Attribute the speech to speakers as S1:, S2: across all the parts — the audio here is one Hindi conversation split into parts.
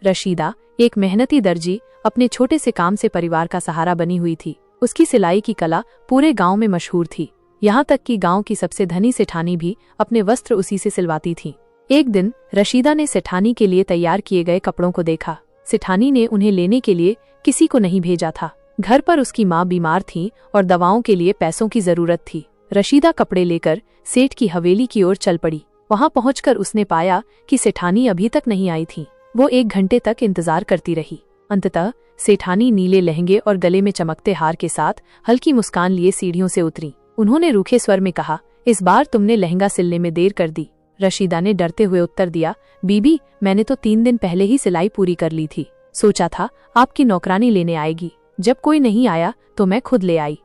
S1: रशीदा, एक मेहनती दर्जी, अपने छोटे से काम से परिवार का सहारा बनी हुई थी। उसकी सिलाई की कला पूरे गांव में मशहूर थी, यहाँ तक कि गांव की सबसे धनी सेठानी भी अपने वस्त्र उसी से सिलवाती थी। एक दिन रशीदा ने सेठानी के लिए तैयार किए गए कपड़ों को देखा। सेठानी ने उन्हें लेने के लिए किसी को नहीं भेजा था। घर पर उसकी माँ बीमार थी और दवाओं के लिए पैसों की जरूरत थी। रशीदा कपड़े लेकर सेठ की हवेली की ओर चल पड़ी। वहां पहुंचकर उसने पाया कि सेठानी अभी तक नहीं आई थी। वो 1 घंटे तक इंतजार करती रही। अंततः सेठानी नीले लहंगे और गले में चमकते हार के साथ हल्की मुस्कान लिए सीढ़ियों से उतरी। उन्होंने रूखे स्वर में कहा, इस बार तुमने लहंगा सिलने में देर कर दी। रशीदा ने डरते हुए उत्तर दिया, बीबी, मैंने तो 3 दिन पहले ही सिलाई पूरी कर ली थी। सोचा था आपकी नौकरानी लेने आएगी। जब कोई नहीं आया तो मैं खुद ले आई।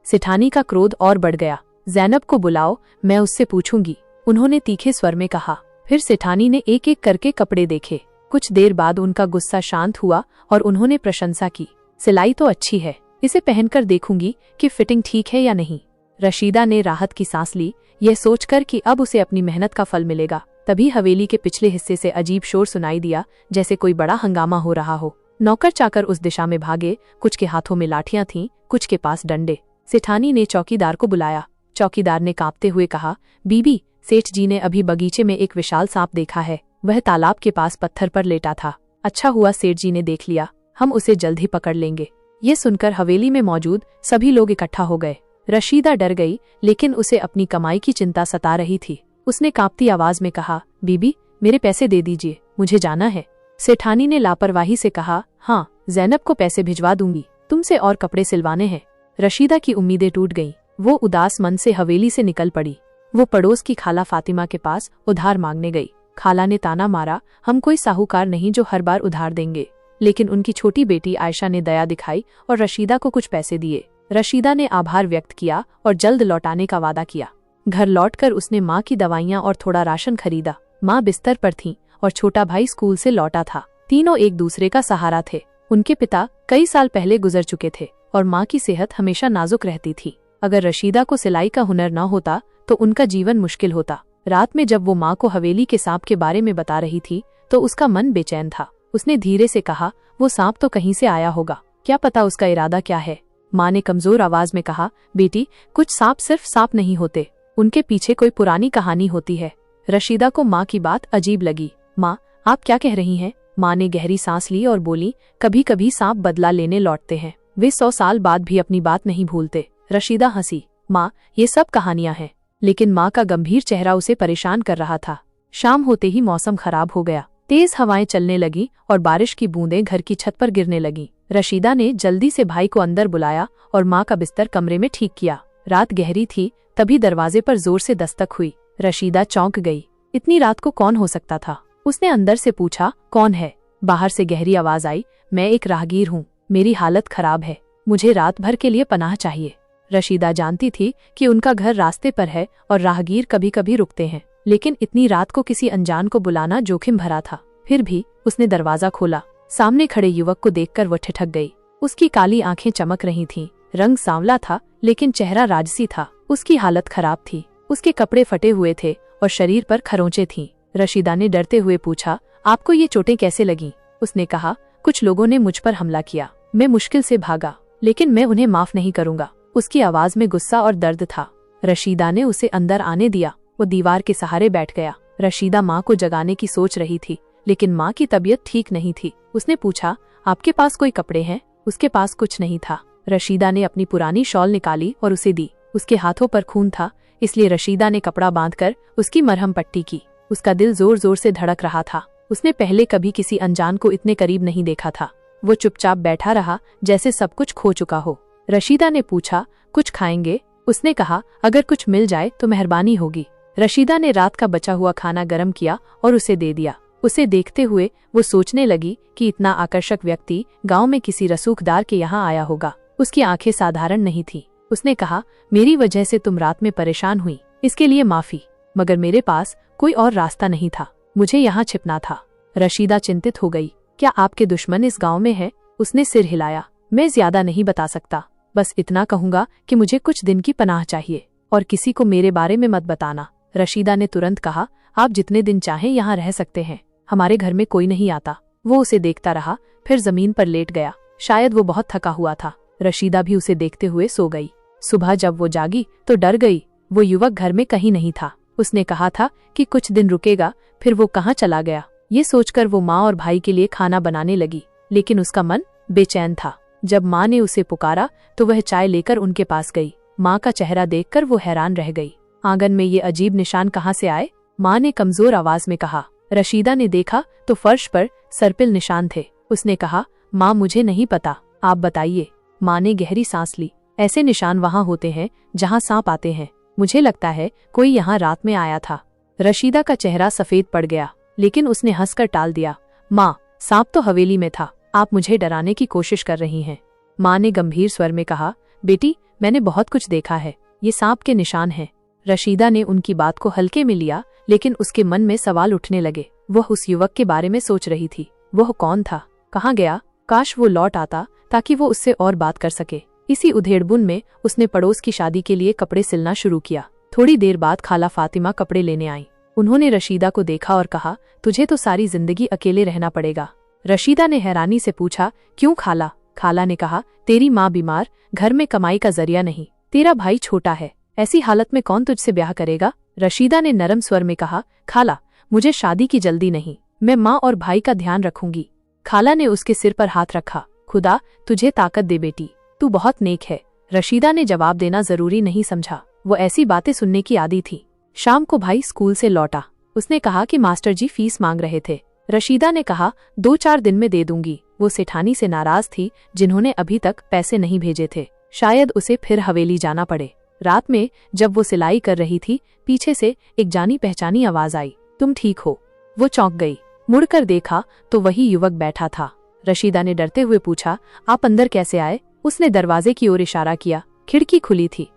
S1: सेठानी का क्रोध और बढ़ गया। ज़ैनब को बुलाओ, मैं उससे पूछूंगी, उन्होंने तीखे स्वर में कहा। फिर सेठानी ने एक एक करके कपड़े देखे। कुछ देर बाद उनका गुस्सा शांत हुआ और उन्होंने प्रशंसा की, सिलाई तो अच्छी है, इसे पहनकर देखूंगी कि फिटिंग ठीक है या नहीं। रशीदा ने राहत की सांस ली, यह सोचकर कि अब उसे अपनी मेहनत का फल मिलेगा। तभी हवेली के पिछले हिस्से से अजीब शोर सुनाई दिया, जैसे कोई बड़ा हंगामा हो रहा हो। नौकर चाकर उस दिशा में भागे। कुछ के हाथों में लाठियां थीं, कुछ के पास डंडे। सेठानी ने चौकीदार को बुलाया। चौकीदार ने कांपते हुए कहा, बीबी, सेठ जी ने अभी बगीचे में एक विशाल सांप देखा है। वह तालाब के पास पत्थर पर लेटा था। अच्छा हुआ सेठ जी ने देख लिया, हम उसे जल्द ही पकड़ लेंगे। ये सुनकर हवेली में मौजूद सभी लोग इकट्ठा हो गए। रशीदा डर गई, लेकिन उसे अपनी कमाई की चिंता सता रही थी। उसने कांपती आवाज में कहा, बीबी, मेरे पैसे दे दीजिए, मुझे जाना है। सेठानी ने लापरवाही से कहा, हाँ, ज़ैनब को पैसे भिजवा दूंगी, तुमसे और कपड़े सिलवाने हैं। रशीदा की उम्मीदें टूट गईं। वो उदास मन से हवेली से निकल पड़ी। वो पड़ोस की खाला फातिमा के पास उधार मांगने गई। खाला ने ताना मारा, हम कोई साहूकार नहीं जो हर बार उधार देंगे। लेकिन उनकी छोटी बेटी आयशा ने दया दिखाई और रशीदा को कुछ पैसे दिए। रशीदा ने आभार व्यक्त किया और जल्द लौटाने का वादा किया। घर लौटकर उसने माँ की दवाइयाँ और थोड़ा राशन खरीदा। माँ बिस्तर पर थीं और छोटा भाई स्कूल से लौटा था। तीनों एक दूसरे का सहारा थे। उनके पिता कई साल पहले गुजर चुके थे और माँ की सेहत हमेशा नाजुक रहती थी। अगर रशीदा को सिलाई का हुनर न होता तो उनका जीवन मुश्किल होता। रात में जब वो माँ को हवेली के सांप के बारे में बता रही थी तो उसका मन बेचैन था। उसने धीरे से कहा, वो सांप तो कहीं से आया होगा, क्या पता उसका इरादा क्या है। माँ ने कमजोर आवाज में कहा, बेटी, कुछ सांप सिर्फ सांप नहीं होते, उनके पीछे कोई पुरानी कहानी होती है। रशीदा को माँ की बात अजीब लगी। माँ, आप क्या कह रही हैं? माँ ने गहरी सांस ली और बोली, कभी कभी सांप बदला लेने लौटते हैं, वे 100 साल बाद भी अपनी बात नहीं भूलते। रशीदा हंसी, माँ, ये सब कहानियां हैं। लेकिन माँ का गंभीर चेहरा उसे परेशान कर रहा था। शाम होते ही मौसम खराब हो गया। तेज हवाएं चलने लगी और बारिश की बूंदें घर की छत पर गिरने लगी। रशीदा ने जल्दी से भाई को अंदर बुलाया और माँ का बिस्तर कमरे में ठीक किया। रात गहरी थी, तभी दरवाजे पर जोर से दस्तक हुई। रशीदा चौंक गई। इतनी रात को कौन हो सकता था? उसने अंदर से पूछा, कौन है? बाहर से गहरी आवाज आई, मैं एक राहगीर हूँ, मेरी हालत खराब है, मुझे रात भर के लिए पनाह चाहिए। रशीदा जानती थी कि उनका घर रास्ते पर है और राहगीर कभी कभी रुकते हैं, लेकिन इतनी रात को किसी अनजान को बुलाना जोखिम भरा था। फिर भी उसने दरवाजा खोला। सामने खड़े युवक को देखकर वह ठिठक गई। उसकी काली आंखें चमक रही थीं, रंग सांवला था लेकिन चेहरा राजसी था। उसकी हालत खराब थी, उसके कपड़े फटे हुए थे और शरीर पर खरोंचे थीं। रशीदा ने डरते हुए पूछा, आपको ये चोटें कैसे लगीं? उसने कहा, कुछ लोगों ने मुझ पर हमला किया, मैं मुश्किल से भागा, लेकिन मैं उन्हें माफ नहीं करूंगा। उसकी आवाज में गुस्सा और दर्द था। रशीदा ने उसे अंदर आने दिया। वो दीवार के सहारे बैठ गया। रशीदा माँ को जगाने की सोच रही थी, लेकिन माँ की तबीयत ठीक नहीं थी। उसने पूछा, आपके पास कोई कपड़े हैं? उसके पास कुछ नहीं था। रशीदा ने अपनी पुरानी शॉल निकाली और उसे दी। उसके हाथों पर खून था, इसलिए रशीदा ने कपड़ा बांधकर उसकी मरहम पट्टी की। उसका दिल जोर जोर से धड़क रहा था। उसने पहले कभी किसी अनजान को इतने करीब नहीं देखा था। वो चुपचाप बैठा रहा, जैसे सब कुछ खो चुका हो। रशीदा ने पूछा, कुछ खाएंगे? उसने कहा, अगर कुछ मिल जाए तो मेहरबानी होगी। रशीदा ने रात का बचा हुआ खाना गर्म किया और उसे दे दिया। उसे देखते हुए वो सोचने लगी कि इतना आकर्षक व्यक्ति गांव में किसी रसूखदार के यहाँ आया होगा। उसकी आंखें साधारण नहीं थी। उसने कहा, मेरी वजह से तुम रात में परेशान हुई, इसके लिए माफी, मगर मेरे पास कोई और रास्ता नहीं था, मुझे यहाँ छिपना था। रशीदा चिंतित हो गई। क्या आपके दुश्मन इस गांव में है? उसने सिर हिलाया। मैं ज्यादा नहीं बता सकता, बस इतना कहूंगा कि मुझे कुछ दिन की पनाह चाहिए और किसी को मेरे बारे में मत बताना। रशीदा ने तुरंत कहा, आप जितने दिन चाहें यहाँ रह सकते हैं, हमारे घर में कोई नहीं आता। वो उसे देखता रहा, फिर जमीन पर लेट गया। शायद वो बहुत थका हुआ था। रशीदा भी उसे देखते हुए सो गई। सुबह जब वो जागी तो डर गई। वो युवक घर में कहीं नहीं था। उसने कहा था कि कुछ दिन रुकेगा, फिर वो कहाँ चला गया। ये सोचकर वो माँ और भाई के लिए खाना बनाने लगी, लेकिन उसका मन बेचैन था। जब माँ ने उसे पुकारा तो वह चाय लेकर उनके पास गई। माँ का चेहरा देखकर वो हैरान रह गई। आंगन में ये अजीब निशान कहाँ से आए? माँ ने कमजोर आवाज में कहा। रशीदा ने देखा तो फर्श पर सर्पिल निशान थे। उसने कहा, माँ मुझे नहीं पता, आप बताइए। माँ ने गहरी सांस ली। ऐसे निशान वहाँ होते हैं जहाँ सांप आते हैं। मुझे लगता है कोई यहाँ रात में आया था। रशीदा का चेहरा सफेद पड़ गया, लेकिन उसने हंसकर टाल दिया। माँ, सांप तो हवेली में था, आप मुझे डराने की कोशिश कर रही हैं। माँ ने गंभीर स्वर में कहा, बेटी मैंने बहुत कुछ देखा है, ये सांप के निशान हैं। रशीदा ने उनकी बात को हल्के में लिया, लेकिन उसके मन में सवाल उठने लगे। वह उस युवक के बारे में सोच रही थी। वह कौन था, कहाँ गया? काश वो लौट आता ताकि वो उससे और बात कर सके। इसी उधेड़बुन में उसने पड़ोस की शादी के लिए कपड़े सिलना शुरू किया। थोड़ी देर बाद खाला फातिमा कपड़े लेने आई। उन्होंने रशीदा को देखा और कहा, तुझे तो सारी जिंदगी अकेले रहना पड़ेगा। रशीदा ने हैरानी से पूछा, क्यों खाला? खाला ने कहा, तेरी माँ बीमार, घर में कमाई का जरिया नहीं, तेरा भाई छोटा है, ऐसी हालत में कौन तुझसे ब्याह करेगा? रशीदा ने नरम स्वर में कहा, खाला मुझे शादी की जल्दी नहीं, मैं माँ और भाई का ध्यान रखूंगी। खाला ने उसके सिर पर हाथ रखा। खुदा तुझे ताकत दे बेटी, तू बहुत नेक है। रशीदा ने जवाब देना जरूरी नहीं समझा। वो ऐसी बातें सुनने की आदी थी। शाम को भाई स्कूल से लौटा। उसने कहा कि मास्टर जी फीस मांग रहे थे। रशीदा ने कहा, 2-4 दिन में दे दूंगी। वो सेठानी से नाराज थी, जिन्होंने अभी तक पैसे नहीं भेजे थे। शायद उसे फिर हवेली जाना पड़े। रात में जब वो सिलाई कर रही थी, पीछे से एक जानी पहचानी आवाज आई, तुम ठीक हो? वो चौंक गई। मुड़कर देखा तो वही युवक बैठा था। रशीदा ने डरते हुए पूछा, आप अंदर कैसे आए? उसने दरवाजे की ओर इशारा किया। खिड़की खुली थी।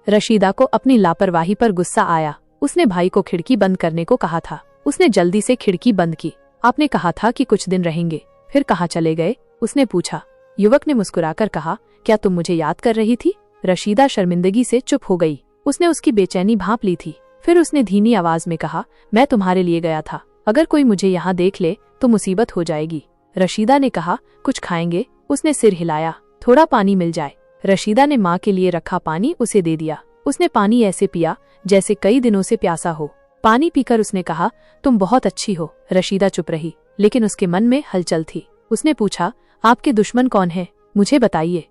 S1: रशीदा को अपनी लापरवाही पर गुस्सा आया। उसने भाई को खिड़की बंद करने को कहा था। उसने जल्दी से खिड़की बंद की। आपने कहा था कि कुछ दिन रहेंगे, फिर कहाँ चले गए? उसने पूछा। युवक ने मुस्कुराकर कहा, क्या तुम मुझे याद कर रही थी? रशीदा शर्मिंदगी से चुप हो गई। उसने उसकी बेचैनी भांप ली थी। फिर उसने धीमी आवाज में कहा, मैं तुम्हारे लिए गया था, अगर कोई मुझे यहाँ देख ले तो मुसीबत हो जाएगी। रशीदा ने कहा, कुछ खाएंगे? उसने सिर हिलाया। थोड़ा पानी मिल जाए। रशीदा ने माँ के लिए रखा पानी उसे दे दिया। उसने पानी ऐसे पिया जैसे कई दिनों से प्यासा हो। पानी पीकर उसने कहा, तुम बहुत अच्छी हो। रशीदा चुप रही, लेकिन उसके मन में हलचल थी। उसने पूछा, आपके दुश्मन कौन है? मुझे बताइए।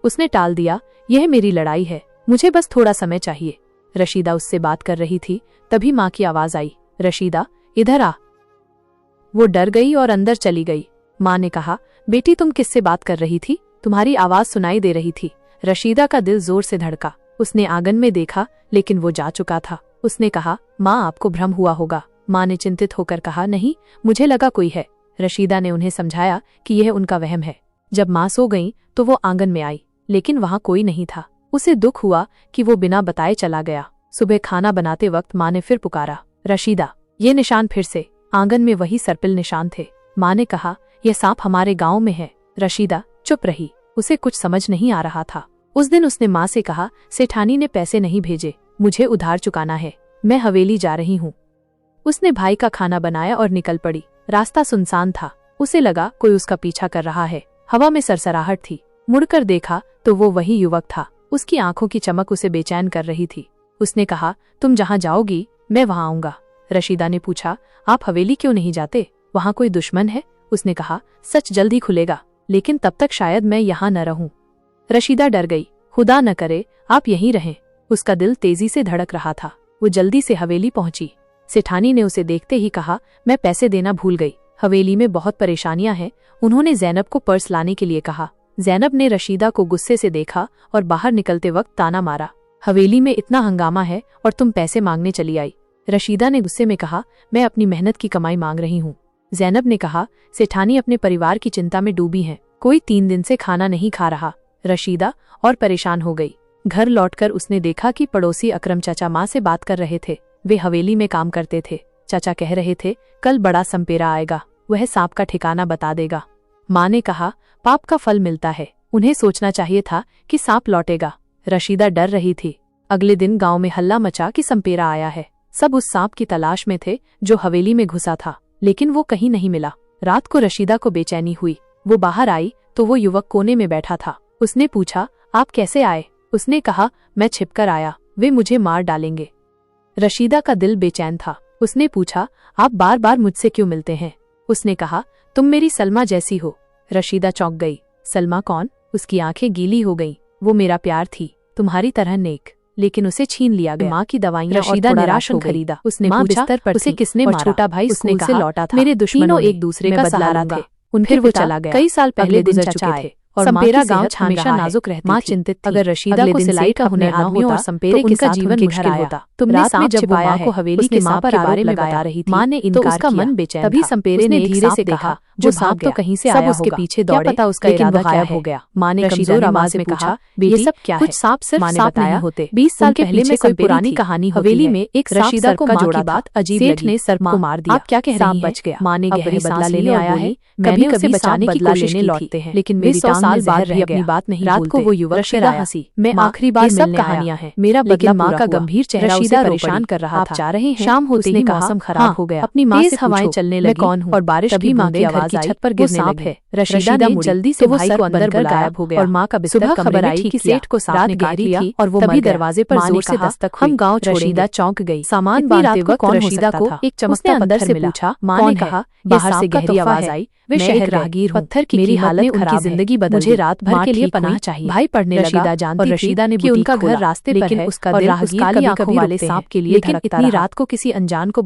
S1: उसने टाल दिया, यह मेरी लड़ाई है, मुझे बस थोड़ा समय चाहिए। रशीदा उससे बात कर रही थी, तभी माँ की आवाज आई, रशीदा इधर आ। वो डर गई और अंदर चली गई। माँ ने कहा, बेटी तुम किससे बात कर रही थी? तुम्हारी आवाज सुनाई दे रही थी। रशीदा का दिल जोर से धड़का। उसने आंगन में देखा, लेकिन वो जा चुका था। उसने कहा, माँ आपको भ्रम हुआ होगा। माँ ने चिंतित होकर कहा, नहीं, मुझे लगा कोई है। रशीदा ने उन्हें समझाया कि यह उनका वहम है। जब माँ सो गईं, तो वो आंगन में आई, लेकिन वहाँ कोई नहीं था। उसे दुख हुआ कि वो बिना बताए चला गया। सुबह खाना बनाते वक्त माँ ने फिर पुकारा, रशीदा। ये निशान फिर से। आंगन में वही सर्पिल निशान थे। माँ ने कहा, यह सांप हमारे गांव में है। रशीदा चुप रही। उसे कुछ समझ नहीं आ रहा था। उस दिन उसने माँ से कहा, सेठानी ने पैसे नहीं भेजे, मुझे उधार चुकाना है, मैं हवेली जा रही हूँ। उसने भाई का खाना बनाया और निकल पड़ी। रास्ता सुनसान था। उसे लगा कोई उसका पीछा कर रहा है। हवा में सरसराहट थी। मुड़कर देखा तो वो वही युवक था। उसकी आंखों की चमक उसे बेचैन कर रही थी। उसने कहा, तुम जहाँ जाओगी मैं वहाँ आऊंगा। रशीदा ने पूछा, आप हवेली क्यों नहीं जाते? वहाँ कोई दुश्मन है? उसने कहा, सच जल्दी खुलेगा, लेकिन तब तक शायद मैं यहाँ न रहूं। रशीदा डर गई। खुदा न करे आप यहीं रहें। उसका दिल तेजी से धड़क रहा था। वो जल्दी से हवेली पहुंची। सेठानी ने उसे देखते ही कहा, मैं पैसे देना भूल गई, हवेली में बहुत परेशानियां हैं। उन्होंने जैनब को पर्स लाने के लिए कहा। जैनब ने रशीदा को गुस्से से देखा और बाहर निकलते वक्त ताना मारा, हवेली में इतना हंगामा है और तुम पैसे मांगने चली आई। रशीदा ने गुस्से में कहा, मैं अपनी मेहनत की कमाई मांग रही हूँ। जैनब ने कहा, सेठानी अपने परिवार की चिंता में डूबी हैं, कोई 3 दिन से खाना नहीं खा रहा। रशीदा और परेशान हो गई। घर लौटकर उसने देखा कि पड़ोसी अकरम चाचा माँ से बात कर रहे थे। वे हवेली में काम करते थे। चाचा कह रहे थे, कल बड़ा संपेरा आएगा, वह सांप का ठिकाना बता देगा। माँ ने कहा, पाप का फल मिलता है, उन्हें सोचना चाहिए था कि सांप लौटेगा। रशीदा डर रही थी। अगले दिन गांव में हल्ला मचा कि संपेरा आया है। सब उस सांप की तलाश में थे जो हवेली में घुसा था, लेकिन वो कहीं नहीं मिला। रात को रशीदा को बेचैनी हुई। वो बाहर आई तो वो युवक कोने में बैठा था। उसने पूछा, आप कैसे आए? उसने कहा, मैं छिपकर आया, वे मुझे मार डालेंगे। रशीदा का दिल बेचैन था। उसने पूछा, आप बार बार मुझसे क्यों मिलते हैं? उसने कहा, तुम मेरी सलमा जैसी हो। रशीदा चौंक गई। सलमा कौन? उसकी आंखें गीली हो गईं। वो मेरा प्यार थी, तुम्हारी तरह नेक, लेकिन उसे छीन लिया गया। माँ की दवाइयाँ
S2: रशीदा
S1: और
S2: निराश हो
S1: खरीदा।
S2: गई।
S1: उसने
S2: माँ
S1: पूछा,
S2: बिस्तर पर
S1: उसे
S2: थी
S1: किसने
S2: और
S1: मारा?
S2: छोटा भाई
S1: उसने
S2: स्कूल से
S1: कहा,
S2: लौटा था।
S1: मेरे दुश्मनों
S2: तीनों
S1: एक दूसरे
S2: मैं
S1: का
S2: बदला
S1: सहारा
S2: लूंगा।
S1: थे। फिर वो चला गया।
S2: कई साल पहले
S1: दिन
S2: गुजर
S1: गुजर
S2: चुके
S1: थे
S2: थे
S1: और
S2: संपेरा
S1: माँ
S2: गांव
S1: की
S2: हमेशा
S1: हमेशा
S2: नाजुक रहती
S1: माँ
S2: थी।
S1: चिंतित थी।
S2: अगर रशीदा
S1: अगले
S2: को
S1: दिन
S2: सिलाई
S1: सिलाई
S2: का
S1: का
S2: हुनर
S1: हुनर
S2: न होता
S1: और संपेरे
S2: तो
S1: के
S2: उनका
S1: साथ
S2: जीवन
S1: उनके घर
S2: मुश्किल
S1: आया।
S2: होता।
S1: तुमने
S2: रात में
S1: सांप
S2: जब वो
S1: छिपाया
S2: माँ
S1: है,
S2: को हवेली
S1: उसने
S2: के
S1: सांप
S2: सांप
S1: के
S2: के
S1: बारे
S2: बारे
S1: में
S2: में
S1: बता
S2: बता
S1: रही थी।
S2: माँ ने
S1: तो
S2: इनकार
S1: उसका
S2: किया।
S1: मन बेचैन
S2: तभी
S1: था।
S2: संपेरे
S1: उसने
S2: ने एक
S1: धीरे
S2: सांप
S1: से
S2: देखा
S1: कहा,
S2: जो
S1: वो
S2: भाग
S1: सांप तो
S2: गया।
S1: कहीं से
S2: सब
S1: आया
S2: उसके
S1: होगा।
S2: पीछे
S1: क्या
S2: दौड़े,
S1: पता उसका
S2: लेकिन
S1: इरादा
S2: वो
S1: क्या
S2: गायब
S1: है?
S2: हो गया।
S1: माँ ने
S2: रशीदा
S1: कमजोर
S2: ने माँ
S1: आवाज
S2: से
S1: में
S2: पूछा,
S1: पूछा,
S2: बेटी
S1: ये सब क्या
S2: कुछ
S1: है?
S2: सांप सिर्फ
S1: माँ ने
S2: सांप
S1: बताया,
S2: नहीं होते।
S1: 20 साल
S2: उनके
S1: पहले
S2: पीछे
S1: में
S2: कोई
S1: कोई पुरानी
S2: थी।
S1: कहानी होती
S2: हवेली
S1: है।
S2: में एक
S1: रशीदा
S2: सांप
S1: को
S2: सर्प का
S1: जोड़ा
S2: जोड़ा
S1: बात
S2: था।
S1: अजीब
S2: सेठ
S1: लगी।
S2: ने सर्प को मार दिया।
S1: आप क्या कह
S2: सांप
S1: रही हैं?
S2: बच गया।
S1: माँ ने
S2: अब
S1: गहरी
S2: वही
S1: बदला
S2: सांस
S1: लेने
S2: ली और
S1: आया है।
S2: बोली,
S1: मैंने
S2: कभी
S1: उसे
S2: कभी
S1: बचाने
S2: सांप
S1: की
S2: बदला
S1: कोशिश
S2: लेने
S1: की
S2: लौटते
S1: थी,
S2: हैं,
S1: लेकिन
S2: वे
S1: मेरी
S2: 100
S1: टांग
S2: साल
S1: में
S2: बाद
S1: जहर
S2: भी
S1: रह
S2: अपनी
S1: गया।
S2: बात नहीं
S1: रात को
S2: भूलते।
S1: वो युवक
S2: रशीदा
S1: फिर
S2: हंसी,
S1: मैं
S2: माँ,
S1: आखिरी बार
S2: ये सब
S1: मिलने
S2: कहानियां
S1: आया।
S2: हैं। मेरा बदला
S1: लेकिन माँ
S2: पूरा
S1: का
S2: हुआ।
S1: गंभीर चेहरा उसे
S2: रशीदा
S1: परेशान कर रहा
S2: आप
S1: था।
S2: चाह रहे हैं?
S1: शाम होते
S2: उसने
S1: ही
S2: कहा,
S1: मौसम खराब
S2: हाँ,
S1: हो गया।
S2: अपनी माँ से
S1: तेज हवाएं
S2: पूछो,
S1: चलने
S2: मैं
S1: लगी
S2: कौन हूँ?
S1: और बारिश
S2: तभी
S1: की
S2: माँ
S1: बूंदें
S2: की
S1: घर
S2: आवाज
S1: की
S2: आई,
S1: छत पर
S2: वो
S1: गिरने
S2: सांप
S1: लगी।
S2: है।
S1: रशीदा
S2: मुड़ी
S1: जल्दी
S2: तो
S1: से
S2: वो
S1: भाई
S2: सर्प
S1: को अंदर
S2: बनकर
S1: बुलाया
S2: गायब हो गया
S1: और माँ का बिस्तर
S2: सुबह
S1: कमरे
S2: खबर
S1: में
S2: आई
S1: ठीक
S2: कि
S1: किया।
S2: सेठ को सांप
S1: रात
S2: ने काट
S1: गहरी
S2: लिया
S1: थी
S2: और वो
S1: तभी
S2: मर गया।
S1: दरवाजे पर
S2: माँ ने
S1: जोर से
S2: कहा,
S1: दस्तक हुई।
S2: हम गाँव
S1: रशीदा
S2: छोड़ेंगे।
S1: चौंक गई।
S2: सामान
S1: इतनी
S2: बांधते
S1: रात को
S2: वक्त
S1: कौन हो
S2: रशीदा
S1: सकता
S2: को
S1: था?
S2: एक
S1: उसने
S2: चमकता
S1: अंदर
S2: पत्थर
S1: से
S2: मिला।
S1: पूछा,
S2: माँ
S1: कौन
S2: ने
S1: है?
S2: कहा,
S1: बाहर
S2: ये
S1: से
S2: सांप का
S1: गहरी
S2: तोहफा
S1: आवाज
S2: है।
S1: आई,
S2: वे
S1: मैं
S2: शहर
S1: एक
S2: गए।
S1: राहगीर हूँ।
S2: पत्थर की
S1: मेरी
S2: कीमत
S1: हालत
S2: ने उनकी
S1: खराब है।
S2: जिंदगी बदल
S1: मुझे
S2: दी।
S1: रात भर
S2: माँ
S1: के लिए
S2: ठीक
S1: पनाह
S2: हुई।
S1: चाहिए।
S2: भाई पढ़ने लगा
S1: रशीदा जानती
S2: और
S1: थी
S2: रशीदा ने
S1: कि उनका
S2: बुटीक
S1: घर
S2: खोला,
S1: रास्ते पर
S2: लेकिन
S1: है
S2: उसका
S1: और
S2: दिल
S1: राहगीर
S2: उस काली
S1: कभी
S2: आंखों
S1: कभी
S2: वाले
S1: रुकते हैं।
S2: सांप के लिए
S1: लेकिन
S2: धड़कता
S1: इतनी
S2: रहा।
S1: रात को किसी अनजान को